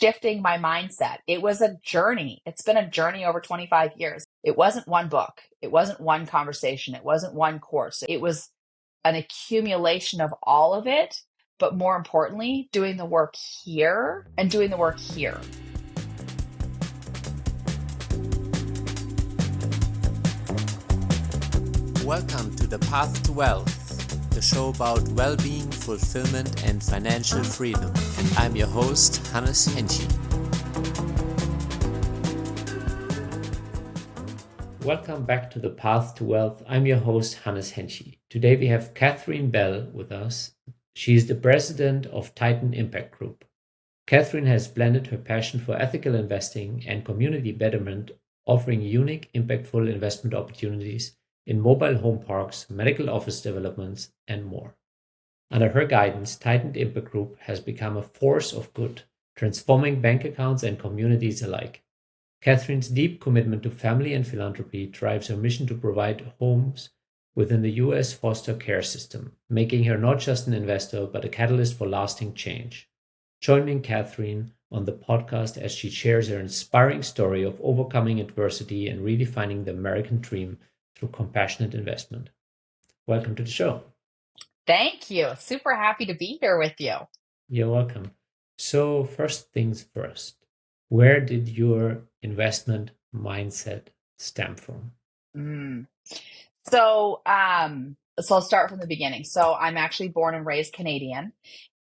shifting my mindset. It was a journey. It's been a journey over 25 years. It wasn't one book. It wasn't one conversation. It wasn't one course. It was an accumulation of all of it, but more importantly, doing the work here and doing the work here. Welcome to The Path to Wealth, the show about well-being, fulfillment, and financial freedom. And I'm your host, Hennche. Welcome back to The Path to Wealth. I'm your host, Hennche. Today we have Catherine Bell with us. She's the president of Titan Impact Group. Catherine has blended her passion for ethical investing and community betterment, offering unique, impactful investment opportunities in mobile home parks, medical office developments, and more. Under her guidance, Titan Impact Group has become a force of good, transforming bank accounts and communities alike. Catherine's deep commitment to family and philanthropy drives her mission to provide homes within the U.S. foster care system, making her not just an investor, but a catalyst for lasting change. Join me, Catherine, on the podcast as she shares her inspiring story of overcoming adversity and redefining the American dream through compassionate investment. Welcome to the show. Thank you. Super happy to be here with you. You're welcome. So first things first, where did your investment mindset stem from? So I'll start from the beginning. So I'm actually born and raised Canadian,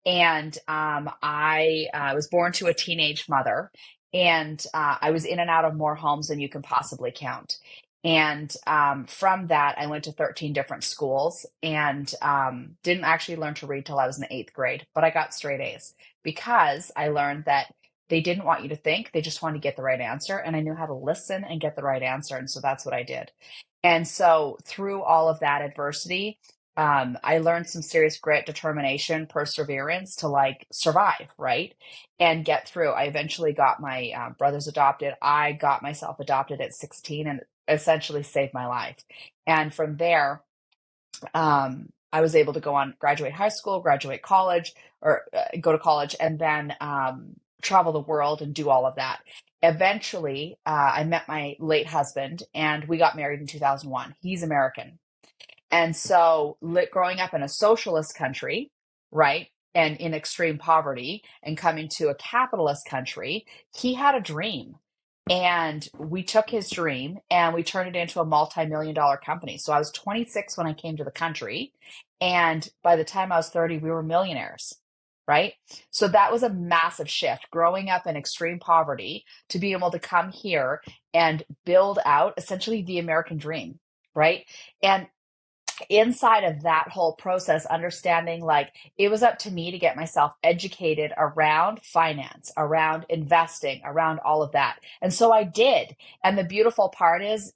and I was born to a teenage mother, and I was in and out of more homes than you can possibly count. And from that, I went to 13 different schools and didn't actually learn to read till I was in the 8th grade, but I got straight A's because I learned that they didn't want you to think, they just wanted to get the right answer. And I knew how to listen and get the right answer. And so that's what I did. And so through all of that adversity, I learned some serious grit, determination, perseverance to survive, right? And get through. I eventually got my brothers adopted. I got myself adopted at 16 and essentially saved my life. And from there, I was able to go on, graduate high school, graduate college, or go to college, and then travel the world and do all of that. Eventually, I met my late husband and we got married in 2001. He's American. And so growing up in a socialist country, right, and in extreme poverty and coming to a capitalist country, he had a dream. And we took his dream and we turned it into a multi-million-dollar company. So I was 26 when I came to the country. And by the time I was 30, we were millionaires, right? So that was a massive shift, growing up in extreme poverty to be able to come here and build out essentially the American dream, right? And inside of that whole process, understanding it was up to me to get myself educated around finance, around investing, around all of that. And so I did. And the beautiful part is,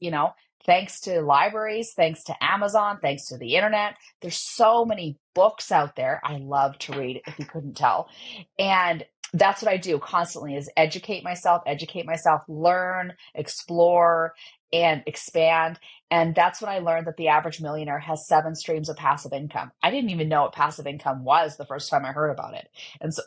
thanks to libraries, thanks to Amazon, thanks to the internet, there's so many books out there. I love to read, if you couldn't tell. And that's what I do constantly is educate myself, learn, explore, and expand. And that's when I learned that the average millionaire has 7 streams of passive income. I didn't even know what passive income was the first time I heard about it. And so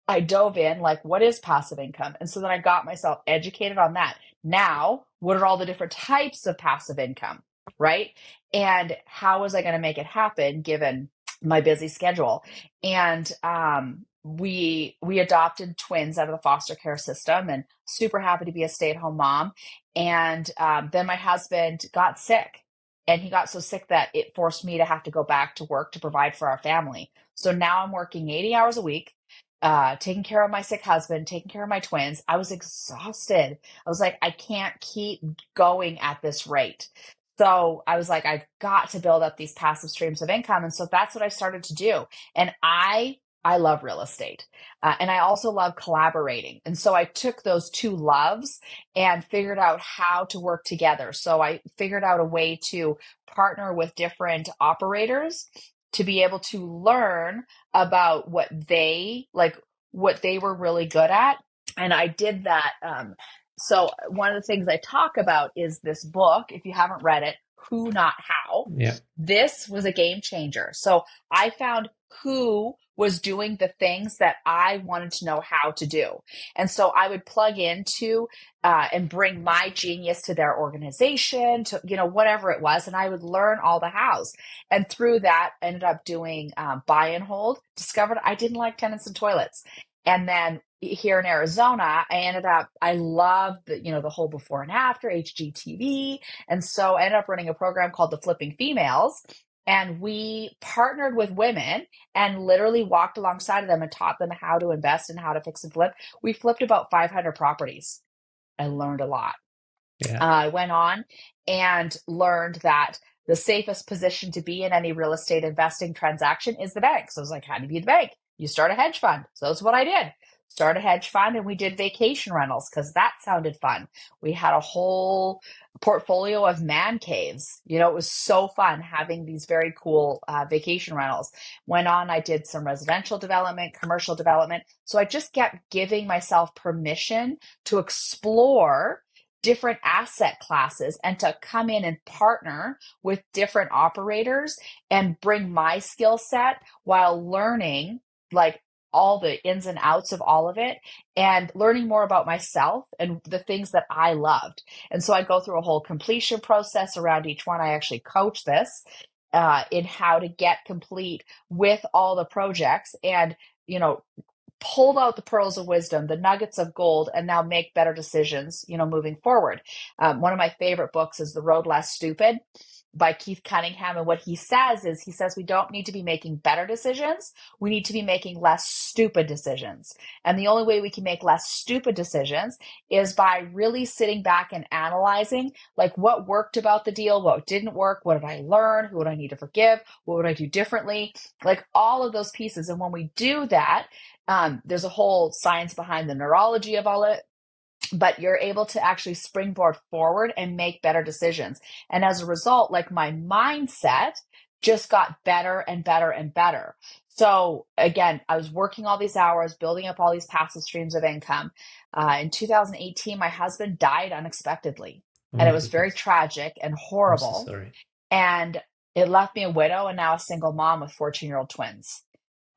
I dove in, what is passive income? And so then I got myself educated on that. Now, what are all the different types of passive income, right? And how was I going to make it happen given my busy schedule? And we adopted twins out of the foster care system, and super happy to be a stay-at-home mom. And then my husband got sick, and he got so sick that it forced me to have to go back to work to provide for our family. So now I'm working 80 hours a week, taking care of my sick husband, taking care of my twins. I was exhausted. I was like, I can't keep going at this rate. So I was like, I've got to build up these passive streams of income. And so that's what I started to do. And I love real estate. And I also love collaborating. And so I took those two loves and figured out how to work together. So I figured out a way to partner with different operators to be able to learn about what they were really good at. And I did that. So one of the things I talk about is this book. If you haven't read it, Who, Not How. Yeah. This was a game changer. So I found who was doing the things that I wanted to know how to do. And so I would plug into and bring my genius to their organization, to, whatever it was. And I would learn all the hows. And through that, ended up doing buy and hold, discovered I didn't like tenants and toilets. And then here in Arizona, I loved the whole before and after HGTV. And so I ended up running a program called the Flipping Females. And we partnered with women and literally walked alongside of them and taught them how to invest and how to fix and flip. We flipped about 500 properties. I learned a lot. Yeah. I went on and learned that the safest position to be in any real estate investing transaction is the bank. So I was like, how do you be the bank? You start a hedge fund. So that's what I did. Start a hedge fund, and we did vacation rentals because that sounded fun. We had a whole portfolio of man caves. It was so fun having these very cool vacation rentals. Went on, I did some residential development, commercial development. So I just kept giving myself permission to explore different asset classes and to come in and partner with different operators and bring my skill set while learning like all the ins and outs of all of it and learning more about myself and the things that I loved. And so I go through a whole completion process around each one. I actually coach this in how to get complete with all the projects and, pulled out the pearls of wisdom, the nuggets of gold, and now make better decisions, moving forward. One of my favorite books is The Road Less Stupid by Keith Cunningham. And what he says is, we don't need to be making better decisions. We need to be making less stupid decisions. And the only way we can make less stupid decisions is by really sitting back and analyzing like what worked about the deal, what didn't work, what did I learn, who would I need to forgive, what would I do differently, like all of those pieces. And when we do that, there's a whole science behind the neurology of all it, but you're able to actually springboard forward and make better decisions. And as a result, like my mindset just got better and better and better. So again, I was working all these hours, building up all these passive streams of income. In 2018, my husband died unexpectedly, and it was very tragic and horrible. I'm so sorry. And it left me a widow and now a single mom with 14-year-old twins.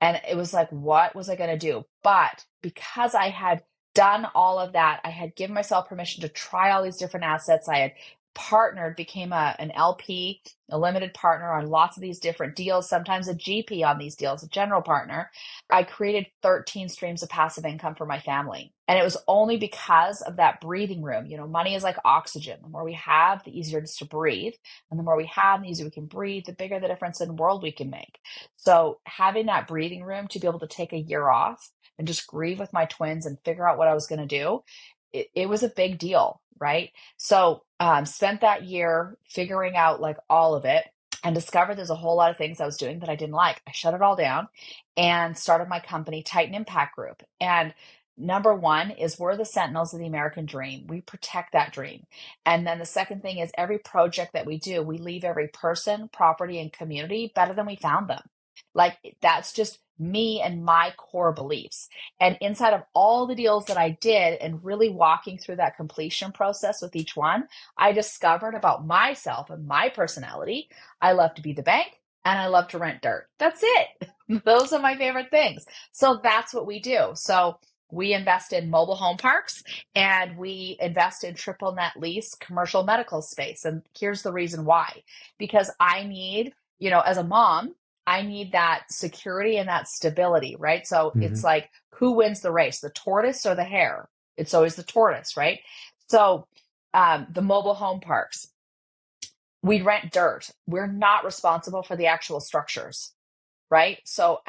And it was like, what was I going to do? But because I had done all of that, I had given myself permission to try all these different assets. I had partnered, became an LP, a limited partner on lots of these different deals, sometimes a GP on these deals, a general partner. I created 13 streams of passive income for my family. And it was only because of that breathing room. Money is like oxygen. The more we have, the easier it is to breathe. And the more we have, the easier we can breathe, the bigger the difference in the world we can make. So having that breathing room to be able to take a year off and just grieve with my twins and figure out what I was going to do, it was a big deal, right? So spent that year figuring out like all of it and discovered there's a whole lot of things I was doing that I didn't like. I shut it all down and started my company, Titan Impact Group. And number one is we're the sentinels of the American dream. We protect that dream. And then the second thing is every project that we do, we leave every person, property, and community better than we found them. Like that's just me and my core beliefs. And inside of all the deals that I did and really walking through that completion process with each one, I discovered about myself and my personality. I love to be the bank and I love to rent dirt. That's it. Those are my favorite things. So that's what we do. So we invest in mobile home parks and we invest in triple net lease commercial medical space. And here's the reason why, because I need, as a mom, I need that security and that stability, right? So it's like, who wins the race, the tortoise or the hare? It's always the tortoise, right? So the mobile home parks, we rent dirt. We're not responsible for the actual structures, right? So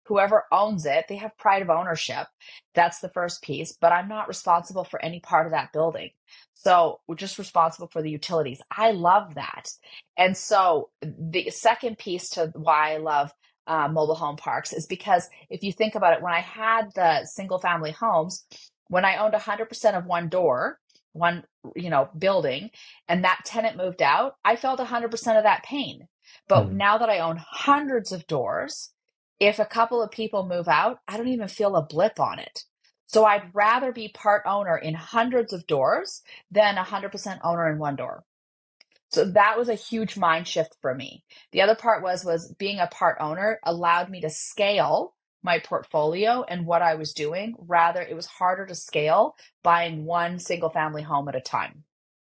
whoever owns it, they have pride of ownership. That's the first piece, but I'm not responsible for any part of that building. So we're just responsible for the utilities. I love that. And so the second piece to why I love mobile home parks is because if you think about it, when I had the single family homes, when I owned 100% of one building, and that tenant moved out, I felt 100% of that pain. But now that I own hundreds of doors, if a couple of people move out, I don't even feel a blip on it. So I'd rather be part owner in hundreds of doors than 100% owner in one door. So that was a huge mind shift for me. The other part was being a part owner allowed me to scale my portfolio and what I was doing. Rather, it was harder to scale buying one single family home at a time.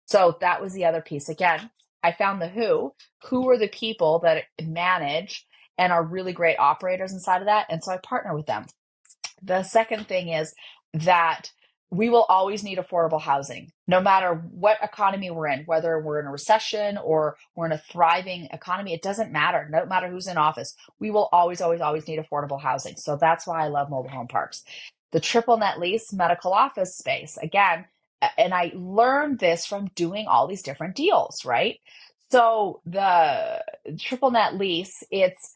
So that was the other piece. Again, I found the who are the people that manage and are really great operators inside of that. And so I partner with them. The second thing is that we will always need affordable housing, no matter what economy we're in, whether we're in a recession or we're in a thriving economy. It doesn't matter. No matter who's in office, we will always, always, always need affordable housing. So that's why I love mobile home parks. The triple net lease medical office space, again, and I learned this from doing all these different deals, right? So the triple net lease, it's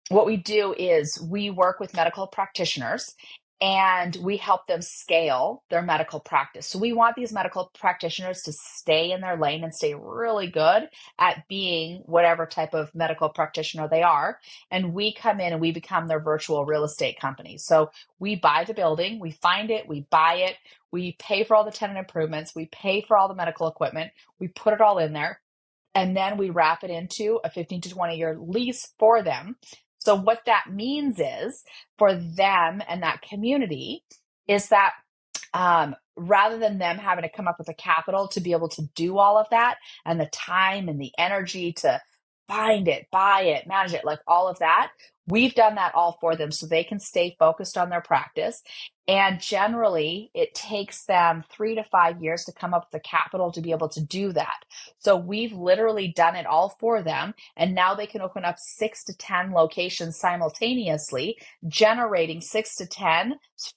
what we do is we work with medical practitioners and we help them scale their medical practice. So we want these medical practitioners to stay in their lane and stay really good at being whatever type of medical practitioner they are. And we come in and we become their virtual real estate company. So we buy the building, we find it, we buy it, we pay for all the tenant improvements, we pay for all the medical equipment, we put it all in there, and then we wrap it into a 15 to 20-year lease for them. So what that means is for them and that community is that rather than them having to come up with the capital to be able to do all of that and the time and the energy to find it, buy it, manage it, like all of that, we've done that all for them so they can stay focused on their practice. And generally, it takes them 3 to 5 years to come up with the capital to be able to do that. So we've literally done it all for them. And now they can open up 6 to 10 locations simultaneously, generating 6 to 10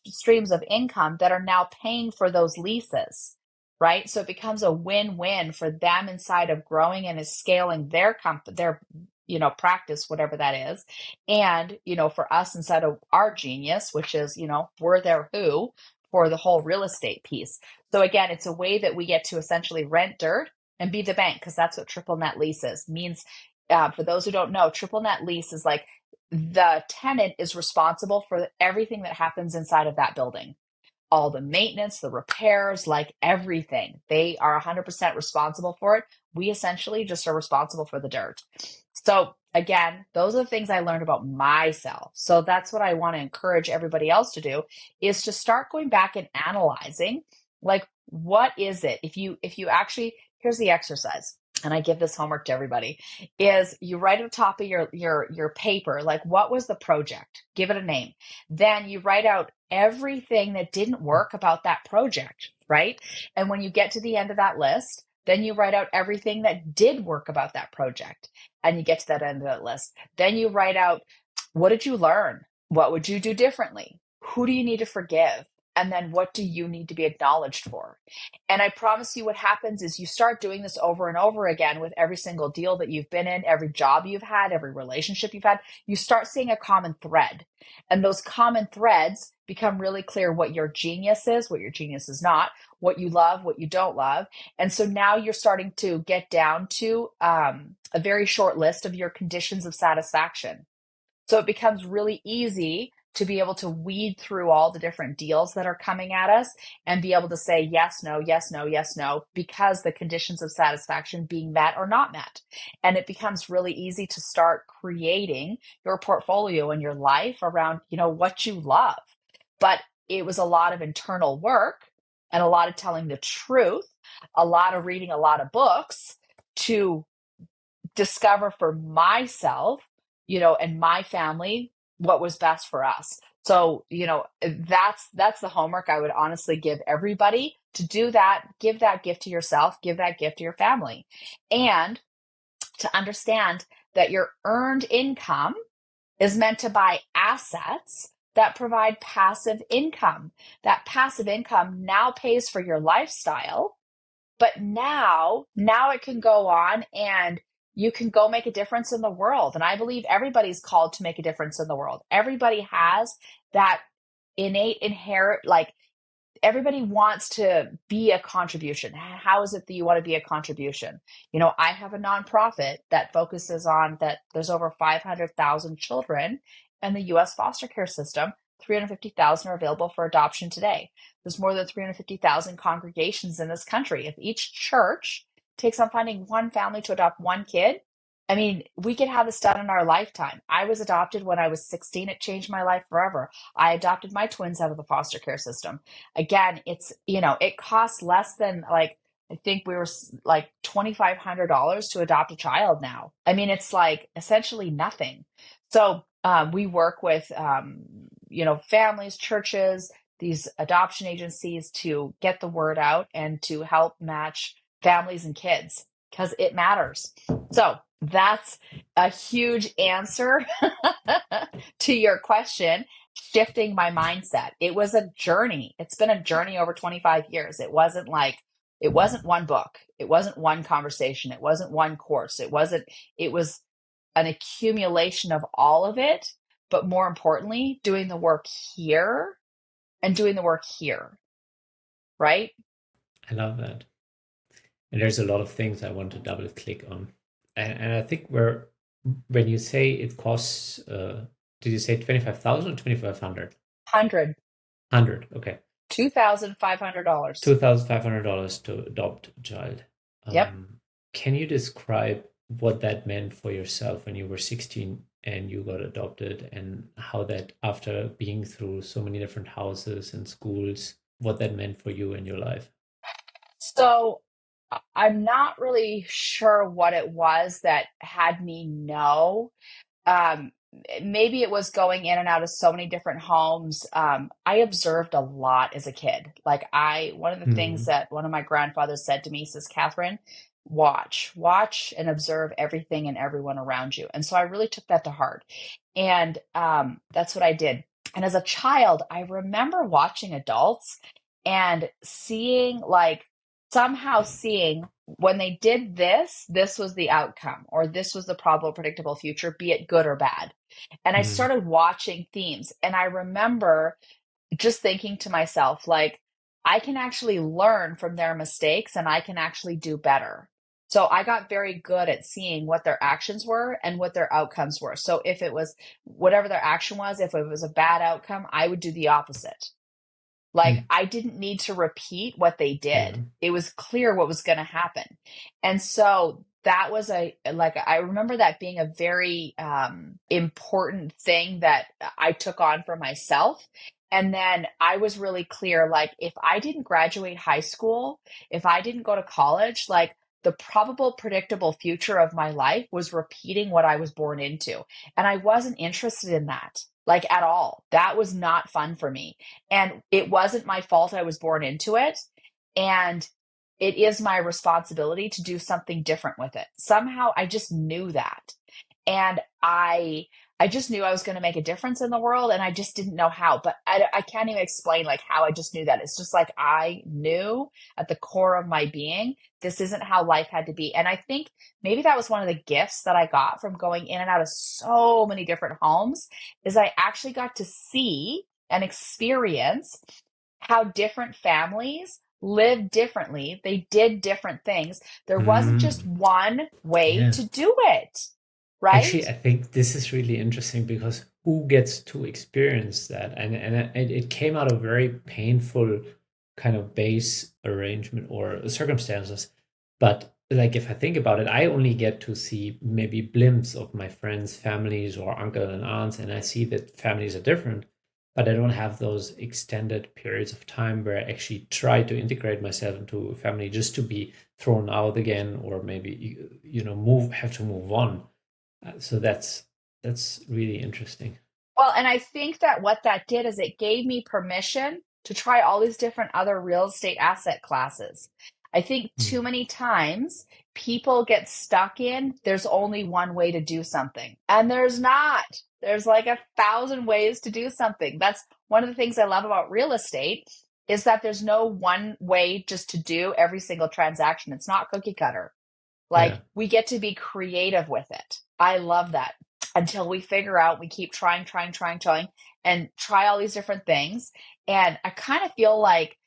streams of income that are now paying for those leases, right? So it becomes a win-win for them inside of growing and scaling their practice, whatever that is. And, for us inside of our genius, which is, we're their who for the whole real estate piece. So again, it's a way that we get to essentially rent dirt and be the bank, because that's what triple net lease is. Means, for those who don't know, triple net lease is like the tenant is responsible for everything that happens inside of that building. All the maintenance, the repairs, like everything. They are 100% responsible for it. We essentially just are responsible for the dirt. So again, those are the things I learned about myself. So that's what I want to encourage everybody else to do, is to start going back and analyzing, like, what is it? If you actually, here's the exercise, and I give this homework to everybody, is you write at the top of your paper, like, what was the project? Give it a name. Then you write out everything that didn't work about that project, right? And when you get to the end of that list, then you write out everything that did work about that project. And you get to that end of that list. Then you write out, what did you learn? What would you do differently? Who do you need to forgive? And then what do you need to be acknowledged for? And I promise you, what happens is you start doing this over and over again with every single deal that you've been in, every job you've had, every relationship you've had. You start seeing a common thread. And those common threads become really clear what your genius is, what your genius is not, what you love, what you don't love. And so now you're starting to get down to a very short list of your conditions of satisfaction. So it becomes really easy to be able to weed through all the different deals that are coming at us and be able to say yes, no, yes, no, yes, no, because the conditions of satisfaction being met or not met. And it becomes really easy to start creating your portfolio and your life around, what you love. But it was a lot of internal work and a lot of telling the truth, a lot of reading a lot of books to discover for myself, and my family, what was best for us. So, that's the homework I would honestly give everybody, to do that. Give that gift to yourself, give that gift to your family, and to understand that your earned income is meant to buy assets that provide passive income. That passive income now pays for your lifestyle, but now it can go on and you can go make a difference in the world. And I believe everybody's called to make a difference in the world. Everybody has that innate, inherent, like, everybody wants to be a contribution. How is it that you want to be a contribution? I have a nonprofit that focuses on that. There's over 500,000 children in the U.S. foster care system. 350,000 are available for adoption today. There's more than 350,000 congregations in this country. If each church takes on finding one family to adopt one kid. I mean, we could have this done in our lifetime. I was adopted when I was 16. It changed my life forever. I adopted my twins out of the foster care system. Again, it's, it costs less than like, I think we were like $2,500 to adopt a child now. I mean, it's like essentially nothing. So we work with, families, churches, these adoption agencies to get the word out and to help match families and kids because it matters. So that's a huge answer to your question, shifting my mindset. It was a journey. It's been a journey over 25 years. It wasn't one book. It wasn't one conversation. It wasn't one course. It was an accumulation of all of it, but more importantly, doing the work here and doing the work here. Right? I love that. And there's a lot of things I want to double click on. And I think when you say it costs, did you say 25,000 or 2,500? 100. Okay. $2,500. $2,500 to adopt a child. Yep. Can you describe what that meant for yourself when you were 16 and you got adopted, and how that, after being through so many different houses and schools, what that meant for you in your life? So I'm not really sure what it was that had me know. Maybe it was going in and out of so many different homes. I observed a lot as a kid. Like one of the things that one of my grandfathers said to me, he says, Catherine, watch and observe everything and everyone around you. And so I really took that to heart. And that's what I did. And as a child, I remember watching adults and seeing when they did this was the outcome, or this was the probable predictable future, be it good or bad. And I started watching themes. And I remember just thinking to myself, like, I can actually learn from their mistakes and I can actually do better. So I got very good at seeing what their actions were and what their outcomes were. So if it was whatever their action was, if it was a bad outcome, I would do the opposite. Like, I didn't need to repeat what they did. It was clear what was going to happen. And so that was I remember that being a very important thing that I took on for myself. And then I was really clear, like, if I didn't graduate high school, if I didn't go to college, like, the probable predictable future of my life was repeating what I was born into. And I wasn't interested in that. Like, at all. That was not fun for me. And it wasn't my fault I was born into it. And it is my responsibility to do something different with it. Somehow I just knew that. And I just knew I was going to make a difference in the world, and I just didn't know how. But I can't even explain like how I just knew that. It's just like I knew at the core of my being, this isn't how life had to be. And I think maybe that was one of the gifts that I got from going in and out of so many different homes, is I actually got to see and experience how different families lived differently. They did different things. There wasn't just one way to do it. Right? Actually, I think this is really interesting, because who gets to experience that? And it came out of very painful kind of base arrangement or circumstances. But like, if I think about it, I only get to see maybe glimpses of my friends' families or uncle and aunts, and I see that families are different, but I don't have those extended periods of time where I actually try to integrate myself into a family just to be thrown out again, or maybe have to move on. So that's really interesting. Well, and I think that what that did is it gave me permission to try all these different other real estate asset classes. I think too many times people get stuck in, there's only one way to do something. And there's not. There's like 1,000 ways to do something. That's one of the things I love about real estate, is that there's no one way just to do every single transaction. It's not cookie cutter. Like, we get to be creative with it. I love that. Until we figure out, we keep trying, and try all these different things. And I kind of feel like,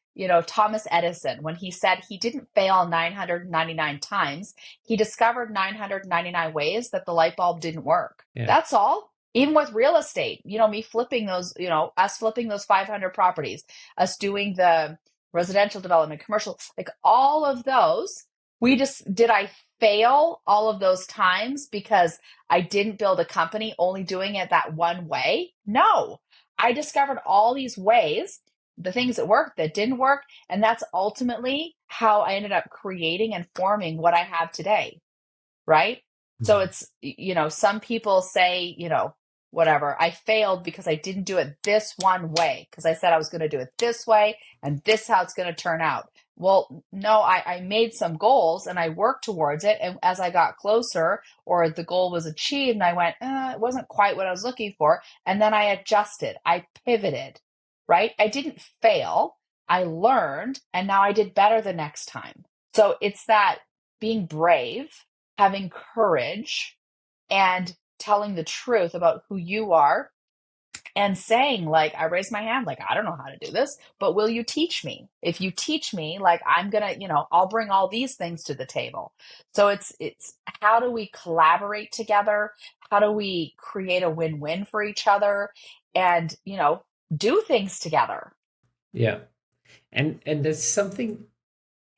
Thomas Edison, when he said he didn't fail 999 times, he discovered 999 ways that the light bulb didn't work. Yeah. That's all. Even with real estate, me flipping those, us flipping those 500 properties, us doing the residential development, commercial, like all of those, did I fail all of those times because I didn't build a company only doing it that one way? No, I discovered all these ways, the things that worked, that didn't work. And that's ultimately how I ended up creating and forming what I have today. Right. So Mhm. it's, some people say, whatever, I failed because I didn't do it this one way, because I said I was going to do it this way and this is how it's going to turn out. Well, no, I made some goals and I worked towards it. And as I got closer, or the goal was achieved, and I went, it wasn't quite what I was looking for. And then I adjusted, I pivoted, right? I didn't fail. I learned, and now I did better the next time. So it's that being brave, having courage, and telling the truth about who you are, and saying, like, I raise my hand, like, I don't know how to do this, but will you teach me? If you teach me, like, I'm gonna, I'll bring all these things to the table. So it's how do we collaborate together? How do we create a win-win for each other, and do things together? Yeah. And that's something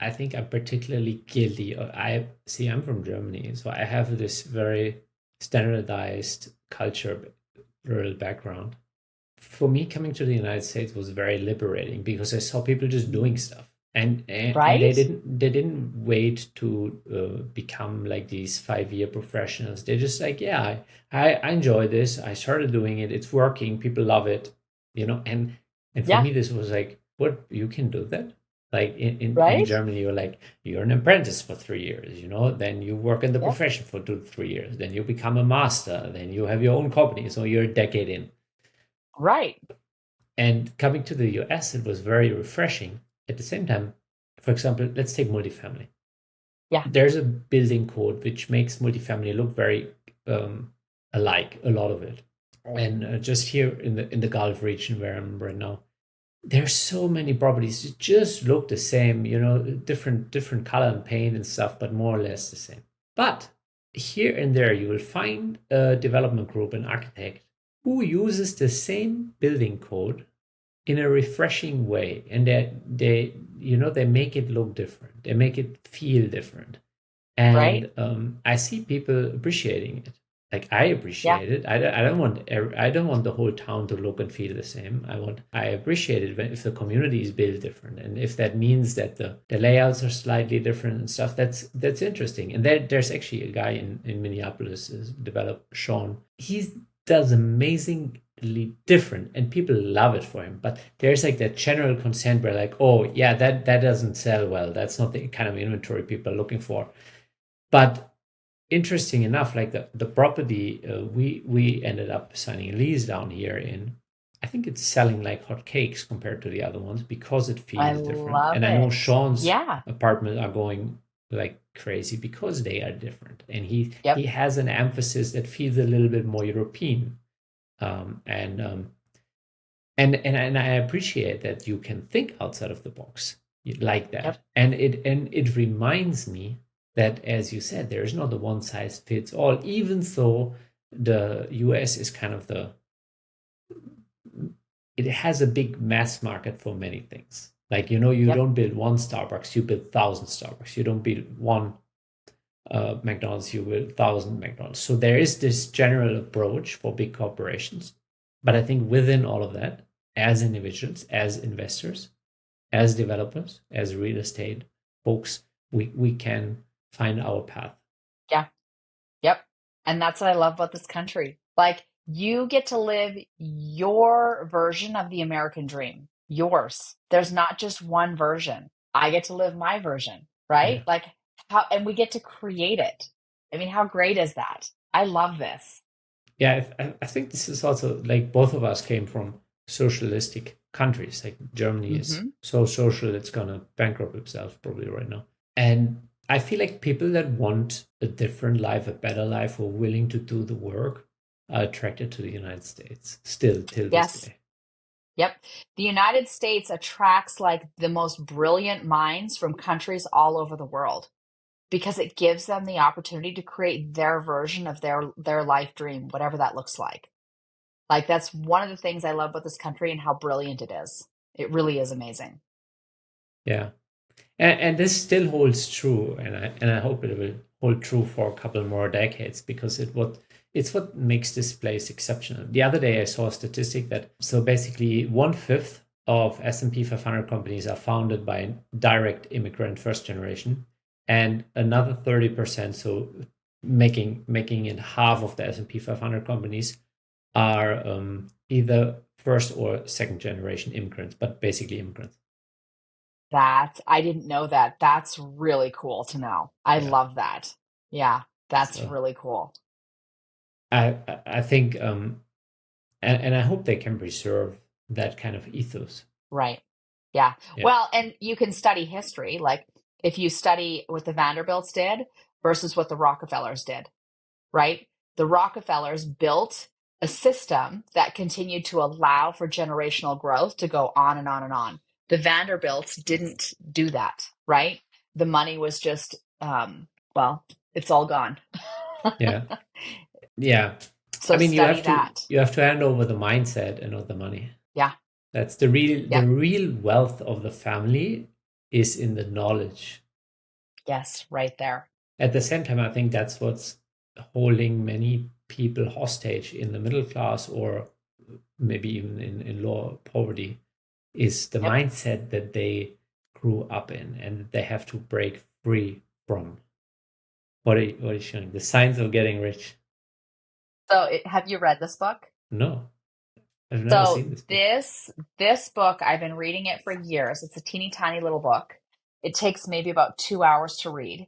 I think I'm particularly guilty of. I'm from Germany, so I have this very standardized culture, rural background. For me, coming to the United States was very liberating because I saw people just doing stuff, and Right. they didn't wait to become like these 5-year professionals. They're just like, yeah, I enjoy this. I started doing it. It's working. People love it, and for Yeah. me, this was like, what, you can do that? Like in Right. Germany, you're an apprentice for 3 years, then you work in the Yep. profession for 2 3 years, then you become a master, then you have your own company, so you're a decade in. Right. And coming to the US, it was very refreshing. At the same time, for example, let's take multifamily. Yeah. There's a building code which makes multifamily look very alike, a lot of it. And just here in the Gulf region where I'm right now, there's so many properties that just look the same, different color and paint and stuff, but more or less the same. But here and there, you will find a development group, an architect, who uses the same building code in a refreshing way, and they make it look different, they make it feel different. Right. And I see people appreciating it. Like, I Yeah. appreciate it. I don't want the whole town to look and feel the same. I appreciate it if the community is built different, and if that means that the layouts are slightly different and stuff. That's interesting. And there's actually a guy in Minneapolis, is developed, Sean. He does amazingly different, and people love it for him. But there's like that general consent where, like, oh yeah, that doesn't sell well. That's not the kind of inventory people are looking for. But interesting enough, like the property, we ended up signing a lease down here in, I think it's selling like hotcakes compared to the other ones because it I feels different. love And I know it. Sean's Yeah. apartment are going like crazy because they are different, and he Yep. has an emphasis that feels a little bit more European. And and I appreciate that you can think outside of the box like Yep. that. And it reminds me that, as you said, there is not a one size fits all, even though the US is kind of it has a big mass market for many things. Like, you Yep. don't build one Starbucks, you build 1,000 Starbucks. You don't build one McDonald's, you build 1,000 McDonald's. So there is this general approach for big corporations. But I think within all of that, as individuals, as investors, as developers, as real estate folks, we can find our path. Yeah. Yep. And that's what I love about this country. Like, you get to live your version of the American dream, yours. There's not just one version. I get to live my version, Yeah. right? Like, and we get to create it. I mean, how great is that? I love this. Yeah, I think this is also like, both of us came from socialistic countries. Like, Germany is Hmm. so social, it's gonna bankrupt itself probably right now. And I feel like people that want a different life, a better life, who are willing to do the work, are attracted to the United States still till this Yes. day. Yep. The United States attracts like the most brilliant minds from countries all over the world, because it gives them the opportunity to create their version of their life dream, whatever that looks like. Like, that's one of the things I love about this country and how brilliant it is. It really is amazing. Yeah. And this still holds true, and I hope it will hold true for a couple more decades, because it's what makes this place exceptional. The other day I saw a statistic that so basically 1/5 of S&P 500 companies are founded by direct immigrant first generation, and another 30%, so making it half of the S&P 500 companies, are either first or second generation immigrants, but basically immigrants. I didn't know that. That's really cool to know. I Yeah. love that. Yeah, that's So really cool. I think and I hope they can preserve that kind of ethos. Right. Yeah. Yeah. Well, and you can study history, like if you study what the Vanderbilts did versus what the Rockefellers did, right? The Rockefellers built a system that continued to allow for generational growth to go on and on and on. The Vanderbilts didn't do that, right? The money was just, well, it's all gone. Yeah. Yeah. So I mean, study that. you have to hand over the mindset and not the money. Yeah. That's the Yep. real wealth of the family is in the knowledge. Yes, right there. At the same time, I think that's what's holding many people hostage in the middle class, or maybe even in lower poverty, is the Yep. mindset that they grew up in and that they have to break free from. What are you showing? The Signs of Getting Rich. So have you read this book? No, I've never So seen this book. this book, I've been reading it for years. It's a teeny tiny little book. It takes maybe about 2 hours to read.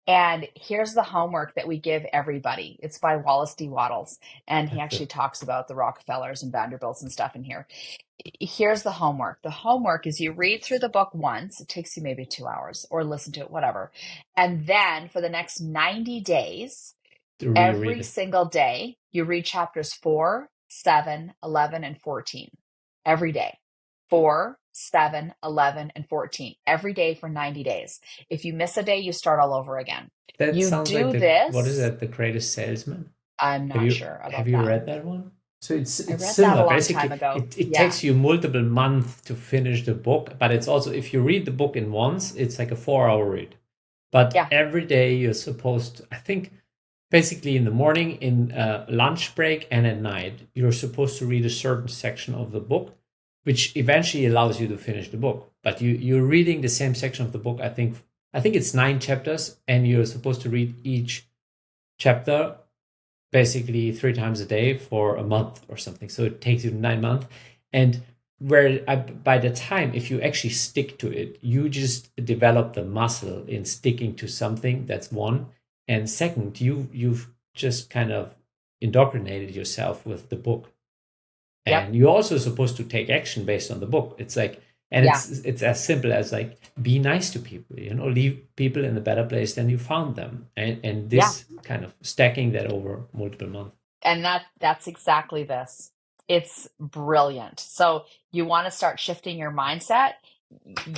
And here's the homework that we give everybody. It's by Wallace D. Wattles, and he actually talks about the Rockefellers and Vanderbilts and stuff in here. Here's the homework. The homework is you read through the book once. It takes you maybe 2 hours, or listen to it, whatever. And then for the next 90 days, To reread every it. single day, you read chapters 4, 7, 11, and 14 every day. 4, 7, 11, and 14 every day for 90 days. If you miss a day, you start all over again. That You sounds like do what is this. that? The Greatest Salesman? I'm Have not you sure have about you that. read that one? So I it's read that a similar. long Basically, time ago. it Yeah. takes you multiple months to finish the book, but it's also, if you read the book in once, it's like a 4-hour read. But Yeah. every day you're supposed to, I think, basically in the morning, in lunch break, and at night, you're supposed to read a certain section of the book, which eventually allows you to finish the book. But you're reading the same section of the book. I think it's 9 chapters, and you're supposed to read each chapter basically 3 times a day for a month or something. So it takes you 9 months. And by the time, if you actually stick to it, you just develop the muscle in sticking to something. That's one. And second, you've just kind of indoctrinated yourself with the book. Yep. And you're also supposed to take action based on the book. It's like, and Yeah. it's as simple as like, be nice to people, leave people in a better place than you found them. And this kind of stacking that over multiple months. And that's exactly this. It's brilliant. So you want to start shifting your mindset,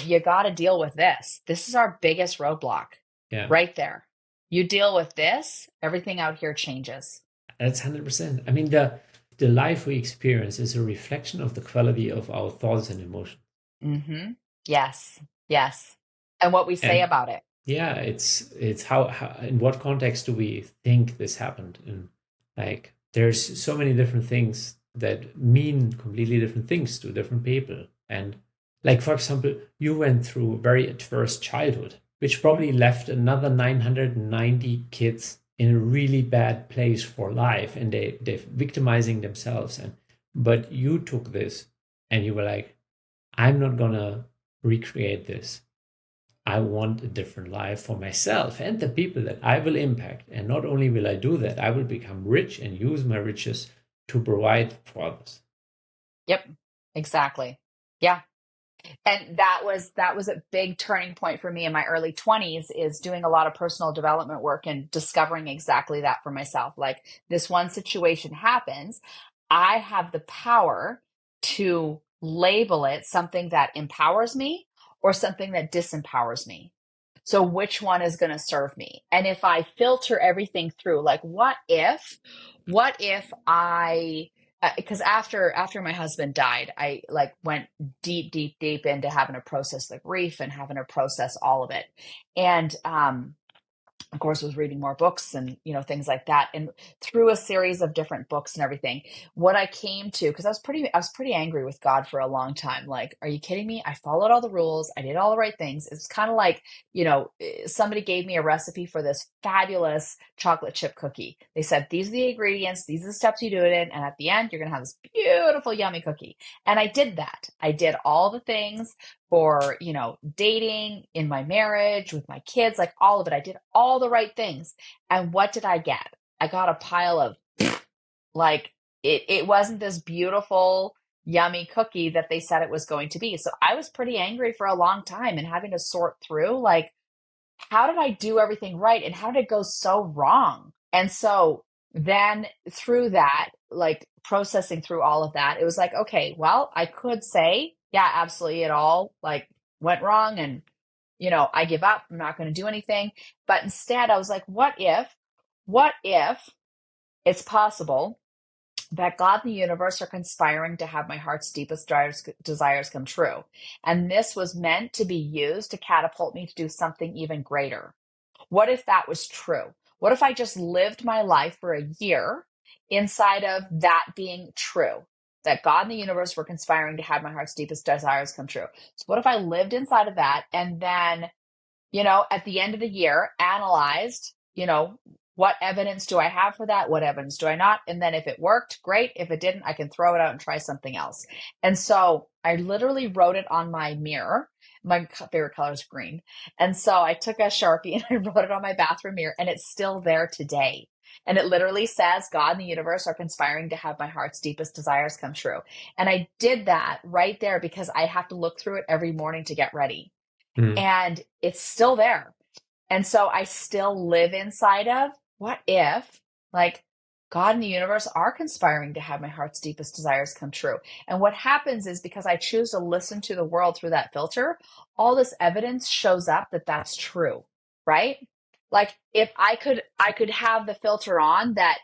you got to deal with this. This is our biggest roadblock. Yeah. Right there. You deal with this, everything out here changes. That's 100%. I mean, the life we experience is a reflection of the quality of our thoughts and emotions. Mm-hmm. Yes. Yes. And what we say about it. Yeah, it's how in what context do we think this happened? And like, there's so many different things that mean completely different things to different people. And like, for example, you went through a very adverse childhood, which probably left another 990 kids in a really bad place for life, and they're victimizing themselves. But you took this and you were like, I'm not gonna recreate this. I want a different life for myself and the people that I will impact. And not only will I do that, I will become rich and use my riches to provide for others. Yep, exactly. Yeah. And that was a big turning point for me in my early 20s, is doing a lot of personal development work and discovering exactly that for myself. Like, this one situation happens, I have the power to label it something that empowers me or something that disempowers me. So which one is going to serve me? And if I filter everything through, like, what if I because after my husband died, I like went deep into having to process the grief and having to process all of it. And of course, was reading more books and, things like that. And through a series of different books and everything, what I came to, because I was pretty angry with God for a long time. Like, are you kidding me? I followed all the rules. I did all the right things. It's kind of like, somebody gave me a recipe for this fabulous chocolate chip cookie. They said, these are the ingredients, these are the steps you do it in. And at the end, you're going to have this beautiful, yummy cookie. And I did that. I did all the things for, dating, in my marriage, with my kids, like all of it. I did all the right things. And what did I get? I got a pile of like, it wasn't this beautiful, yummy cookie that they said it was going to be. So I was pretty angry for a long time and having to sort through, like, how did I do everything right? And how did it go so wrong? And so then through that, like processing through all of that, it was like, okay, well, I could say, yeah, absolutely, it all like went wrong and, I give up, I'm not going to do anything. But instead I was like, what if it's possible that God and the universe are conspiring to have my heart's deepest desires come true? And this was meant to be used to catapult me to do something even greater. What if that was true? What if I just lived my life for a year inside of that being true? That God and the universe were conspiring to have my heart's deepest desires come true. So what if I lived inside of that and then, at the end of the year, analyzed, what evidence do I have for that? What evidence do I not? And then if it worked, great. If it didn't, I can throw it out and try something else. And so I literally wrote it on my mirror. My favorite color is green. And so I took a Sharpie and I wrote it on my bathroom mirror, and it's still there today. And it literally says, God and the universe are conspiring to have my heart's deepest desires come true. And I did that right there because I have to look through it every morning to get ready. And it's still there. And so I still live inside of, what if, like, God and the universe are conspiring to have my heart's deepest desires come true? And what happens is, because I choose to listen to the world through that filter, all this evidence shows up that that's true, right? Like, if I could have the filter on that,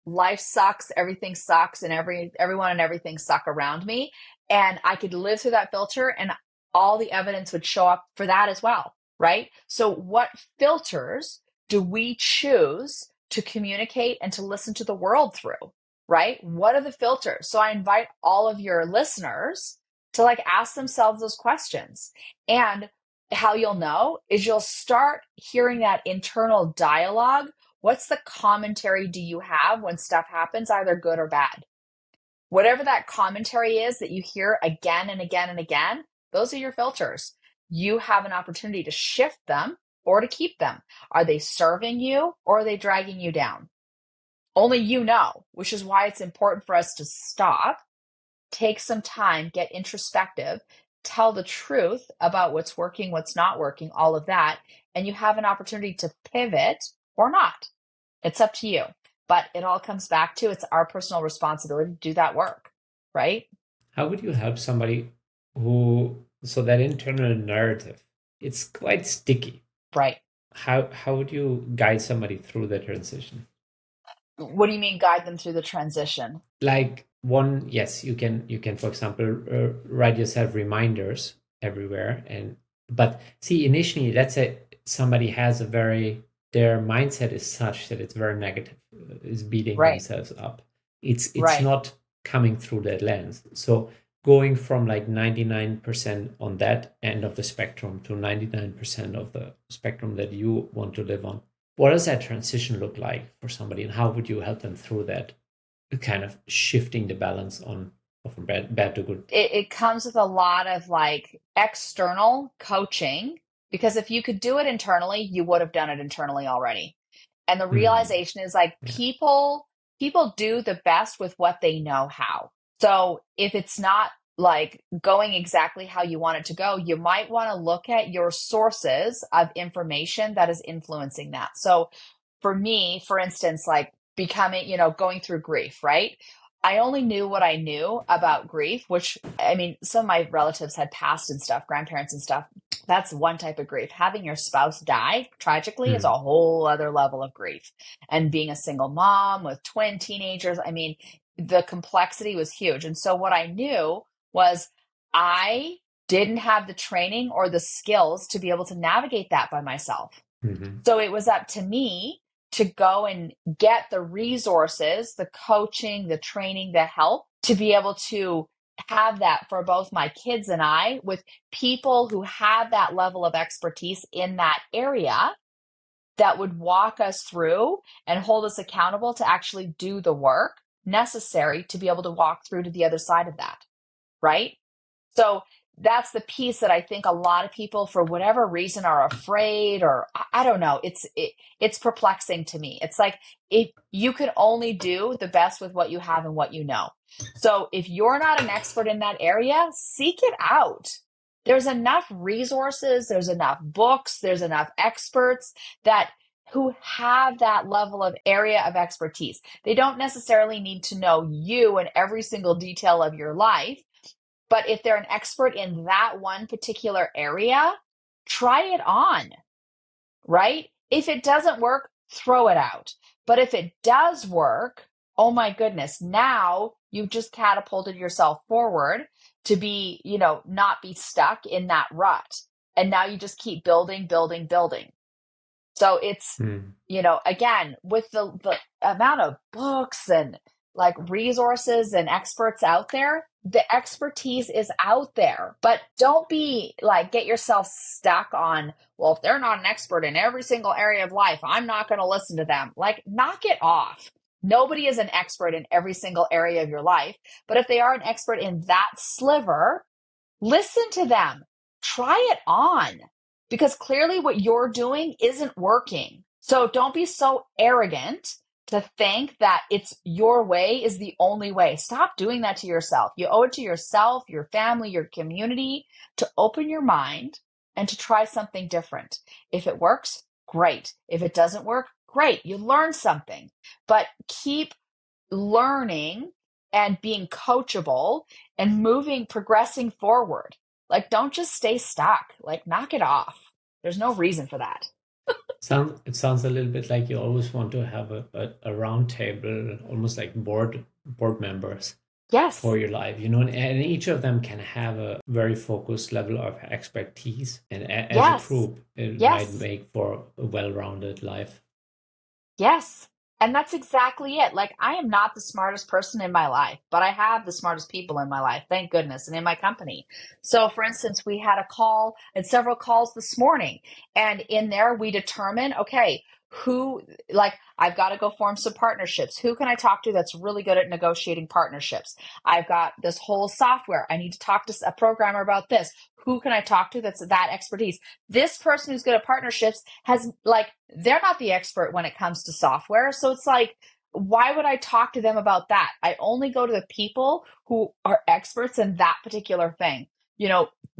life sucks, everything sucks, and everyone and everything suck around me, and I could live through that filter and all the evidence would show up for that as well, right? So what filters do we choose to communicate and to listen to the world through, right? What are the filters? So I invite all of your listeners to like ask themselves those questions. And how you'll know is you'll start hearing that internal dialogue. What's the commentary do you have when stuff happens, either good or bad? Whatever that commentary is that you hear again and again and again, those are your filters. You have an opportunity to shift them or to keep them. Are they serving you or are they dragging you down? Only you know, which is why it's important for us to stop, take some time, get introspective, tell the truth about what's working, what's not working, all of that. And you have an opportunity to pivot or not. It's up to you. But it all comes back to, it's our personal responsibility to do that work, right? How would you help somebody so that internal narrative, it's quite sticky. Right. How would you guide somebody through the transition? What do you mean guide them through the transition? Like yes, you can, for example, write yourself reminders everywhere. But see, initially, let's say somebody has their mindset is such that it's very negative, is beating themselves up. It's not coming through that lens. So going from like 99% on that end of the spectrum to 99% of the spectrum that you want to live on, what does that transition look like for somebody, and how would you help them through that kind of shifting the balance from bad to good? It comes with a lot of like external coaching, because if you could do it internally, you would have done it internally already. And the realization is like people do the best with what they know how. So if it's not like going exactly how you want it to go, you might want to look at your sources of information that is influencing that. So for me, for instance, like becoming, going through grief, right? I only knew what I knew about grief, which, I mean, some of my relatives had passed and stuff, grandparents and stuff. That's one type of grief. Having your spouse die tragically is a whole other level of grief. And being a single mom with twin teenagers, I mean, the complexity was huge. And so what I knew was I didn't have the training or the skills to be able to navigate that by myself. Mm-hmm. So it was up to me to go and get the resources, the coaching, the training, the help to be able to have that for both my kids and I, with people who have that level of expertise in that area that would walk us through and hold us accountable to actually do the work necessary to be able to walk through to the other side of that. Right? So that's the piece that I think a lot of people, for whatever reason, are afraid, or I don't know. It's perplexing to me. It's like you can only do the best with what you have and what you know. So if you're not an expert in that area, seek it out. There's enough resources, there's enough books, there's enough experts that who have that level of area of expertise. They don't necessarily need to know you and every single detail of your life. But if they're an expert in that one particular area, try it on, right? If it doesn't work, throw it out. But if it does work, oh my goodness, now you've just catapulted yourself forward to be, not be stuck in that rut. And now you just keep building, building, building. So it's, again, with the amount of books and like resources and experts out there, the expertise is out there, but don't be like, get yourself stuck on, well, if they're not an expert in every single area of life, I'm not going to listen to them. Like, knock it off. Nobody is an expert in every single area of your life, but if they are an expert in that sliver, listen to them, try it on, because clearly what you're doing isn't working. So don't be so arrogant to think that it's your way is the only way. Stop doing that to yourself. You owe it to yourself, your family, your community to open your mind and to try something different. If it works, great. If it doesn't work, great. You learn something, but keep learning and being coachable and progressing forward. Like, don't just stay stuck. Like, knock it off. There's no reason for that. It sounds a little bit like you always want to have a round table, almost like board members. Yes. For your life, and each of them can have a very focused level of expertise, and as a group, it might make for a well-rounded life. Yes. And that's exactly it. Like, I am not the smartest person in my life, but I have the smartest people in my life, thank goodness, and in my company. So for instance, we had a call and several calls this morning, and in there we determine, okay, I've got to go form some partnerships. Who can I talk to that's really good at negotiating partnerships? I've got this whole software. I need to talk to a programmer about this. Who can I talk to that's that expertise? This person who's good at partnerships they're not the expert when it comes to software. So it's like, why would I talk to them about that? I only go to the people who are experts in that particular thing.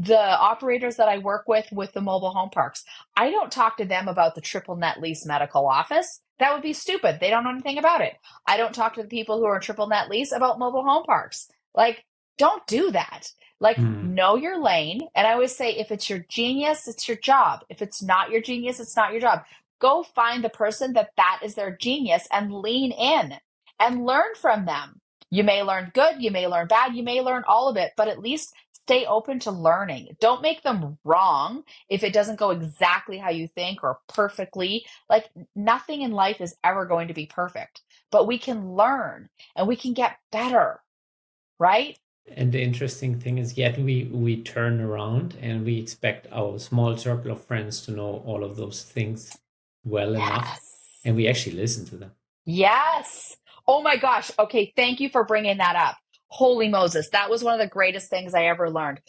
The operators that I work with the mobile home parks, I don't talk to them about the triple net lease medical office. That would be stupid. They don't know anything about it. I don't talk to the people who are in triple net lease about mobile home parks. Like, don't do that. Know your lane. And I always say, if it's your genius, it's your job. If it's not your genius, it's not your job. Go find the person that is their genius and lean in and learn from them. You may learn good, you may learn bad, you may learn all of it, but at least stay open to learning. Don't make them wrong if it doesn't go exactly how you think or perfectly. Like, nothing in life is ever going to be perfect, but we can learn and we can get better, right? And the interesting thing is, yet we turn around and we expect our small circle of friends to know all of those things well enough, and we actually listen to them. Yes. Oh my gosh. Okay. Thank you for bringing that up. Holy Moses. That was one of the greatest things I ever learned.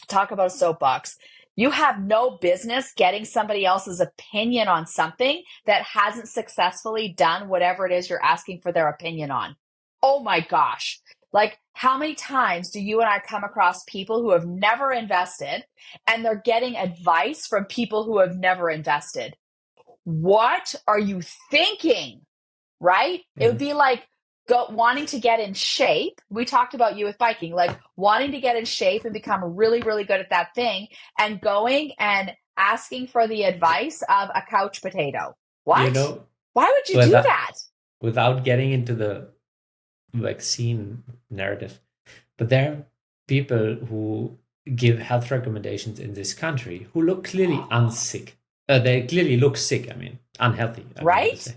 Talk about a soapbox. You have no business getting somebody else's opinion on something that hasn't successfully done whatever it is you're asking for their opinion on. Oh my gosh. Like, how many times do you and I come across people who have never invested and they're getting advice from people who have never invested? What are you thinking? Right? It would be like wanting to get in shape. We talked about you with biking, like wanting to get in shape and become really, really good at that thing, and going and asking for the advice of a couch potato. What? Why would you do that? Without getting into the vaccine narrative. But there are people who give health recommendations in this country who look clearly unsick. They clearly look sick. I mean, unhealthy. I mean to say.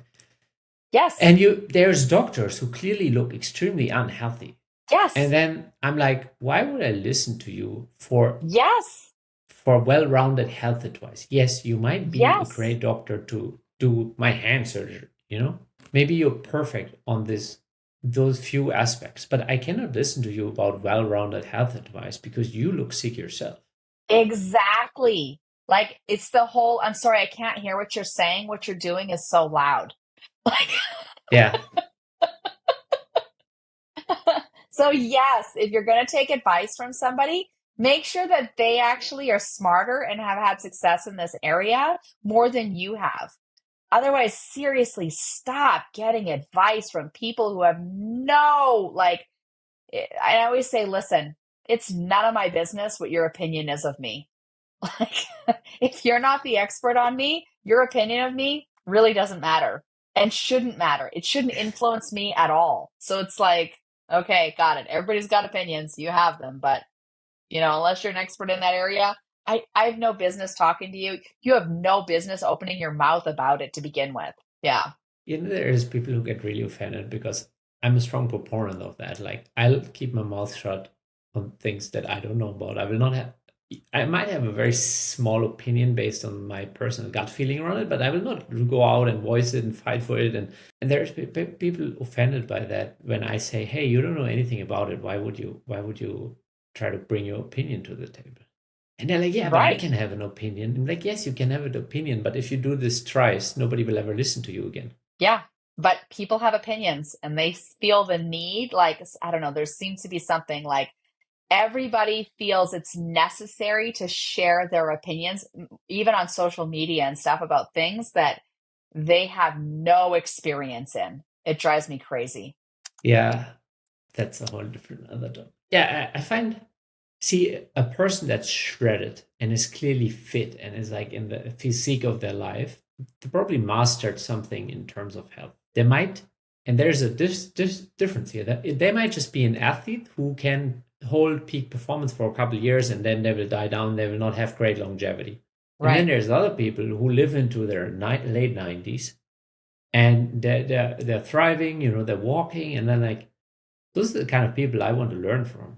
Yes. And there's doctors who clearly look extremely unhealthy. Yes. And then I'm like, why would I listen to you for well-rounded health advice? Yes, you might be a great doctor to do my hand surgery, Maybe you're perfect on those few aspects, but I cannot listen to you about well-rounded health advice because you look sick yourself. Exactly. Like, it's the whole, I'm sorry, I can't hear what you're saying. What you're doing is so loud. Like, yeah. So yes, if you're going to take advice from somebody, make sure that they actually are smarter and have had success in this area more than you have. Otherwise, seriously, stop getting advice from people who have I always say, listen, it's none of my business what your opinion is of me. Like, if you're not the expert on me, your opinion of me really doesn't matter and shouldn't matter. It shouldn't influence me at all. So it's like, okay, got it. Everybody's got opinions. You have them. But, unless you're an expert in that area, I have no business talking to you. You have no business opening your mouth about it to begin with. Yeah. There's people who get really offended because I'm a strong proponent of that. Like, I'll keep my mouth shut on things that I don't know about. I might have a very small opinion based on my personal gut feeling around it, but I will not go out and voice it and fight for it. And there's people offended by that when I say, hey, you don't know anything about it. Why would you try to bring your opinion to the table? And they're like, yeah, but I can have an opinion. I'm like, yes, you can have an opinion, but if you do this twice, nobody will ever listen to you again. Yeah, but people have opinions and they feel the need, like, I don't know, there seems to be something like everybody feels it's necessary to share their opinions, even on social media and stuff, about things that they have no experience in. It drives me crazy. Yeah, that's a whole different other topic. Yeah, I find... See, a person that's shredded and is clearly fit and is like in the physique of their life, they probably mastered something in terms of health. They might, and there's a difference here, that they might just be an athlete who can hold peak performance for a couple of years and then they will die down. They will not have great longevity. Right. And then there's other people who live into their late 90s and they're thriving, they're walking, and then like, those are the kind of people I want to learn from.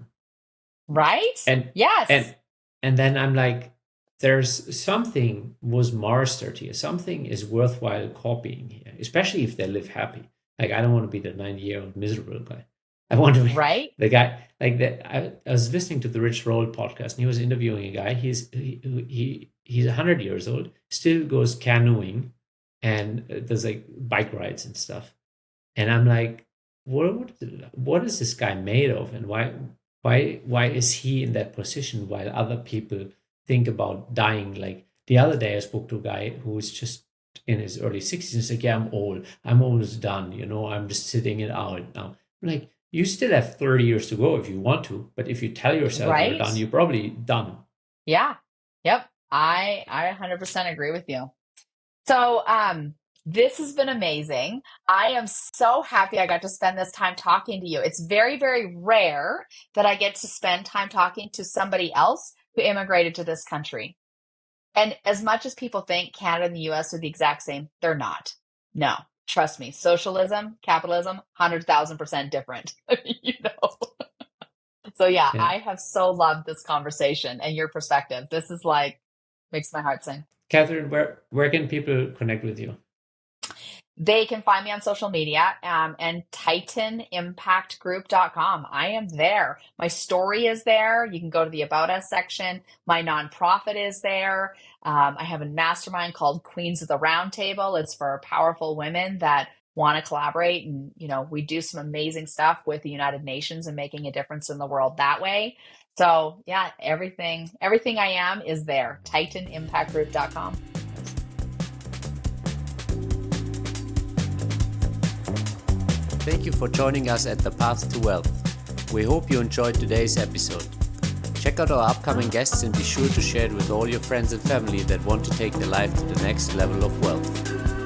Right? And yes. And then I'm like, there's something was mastered here. Something is worthwhile copying here, especially if they live happy. Like, I don't want to be the 90-year-old miserable guy. I want to be the guy like that. I was listening to the Rich Roll podcast and he was interviewing a guy. He's 100 years old, still goes canoeing and does like bike rides and stuff. And I'm like, what is this guy made of, and why is he in that position while other people think about dying? Like, the other day I spoke to a guy who was just in his early 60s and he's like, yeah, I'm old. I'm almost done. I'm just sitting it out now. I'm like, you still have 30 years to go if you want to. But if you tell yourself you're done, you're probably done. Yeah. Yep. I 100% agree with you. So, this has been amazing. I am so happy I got to spend this time talking to you. It's very, very rare that I get to spend time talking to somebody else who immigrated to this country. And as much as people think Canada and the US are the exact same, they're not. No, trust me. Socialism, capitalism, 100,000% different. So yeah, I have so loved this conversation and your perspective. This is like, makes my heart sing. Catherine, where can people connect with you? They can find me on social media and TitanImpactGroup.com. I am there. My story is there. You can go to the About Us section. My nonprofit is there. I have a mastermind called Queens of the Round Table. It's for powerful women that want to collaborate. And, we do some amazing stuff with the United Nations and making a difference in the world that way. So yeah, everything I am is there. TitanImpactGroup.com. Thank you for joining us at The Path to Wealth. We hope you enjoyed today's episode. Check out our upcoming guests and be sure to share it with all your friends and family that want to take their life to the next level of wealth.